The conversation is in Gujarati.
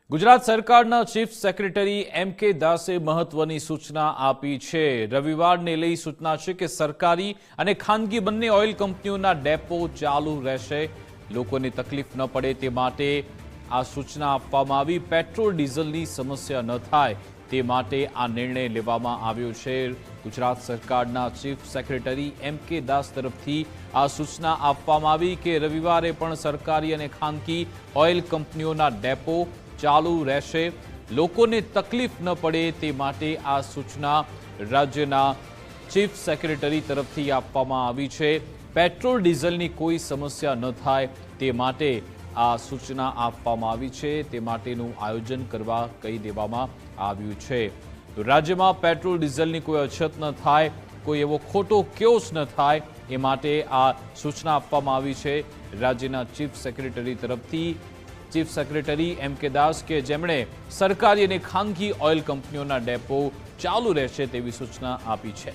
ગુજરાત સરકારના ચીફ સેક્રેટરી એમ.કે. દાસે મહત્વની સૂચના આપી છે। રવિવારને લઈ સૂચના છે કે સરકારી અને ખાનગી બંને ઓઇલ કંપનીઓના ડેપો ચાલુ રહેશે। લોકોને તકલીફ ન પડે તે માટે આ સૂચના આપવામાં આવી। પેટ્રોલ ડીઝલની સમસ્યા ન થાય તે માટે આ નિર્ણય લેવામાં આવ્યો છે। ગુજરાત સરકારના ચીફ સેક્રેટરી એમ.કે. દાસ તરફથી આ સૂચના આપવામાં આવી કે રવિવારે પણ સરકારી અને ખાનગી ઓઇલ કંપનીઓના ડેપો ચાલુ રહેશે। લોકોને તકલીફ ન પડે તે માટે આ સૂચના રાજ્યના ચીફ સેક્રેટરી તરફથી આપવામાં આવી છે। પેટ્રોલ ડીઝલની કોઈ સમસ્યા ન થાય તે માટે આ સૂચના આપવામાં આવી છે। તે માટેનું આયોજન કરવા કહી દેવામાં આવ્યું છે। તો રાજ્યમાં પેટ્રોલ ડીઝલની કોઈ અછત ન થાય, કોઈ એવો ખોટો કેઓસ ન થાય એ માટે આ સૂચના આપવામાં આવી છે રાજ્યના ચીફ સેક્રેટરી તરફથી। Chief secretary M K. દાસ કે જેમણે સરકારી અને ખાનગી ઓઇલ કંપનીઓના ડેપો ચાલુ રહેશે તેવી સૂચના આપી છે।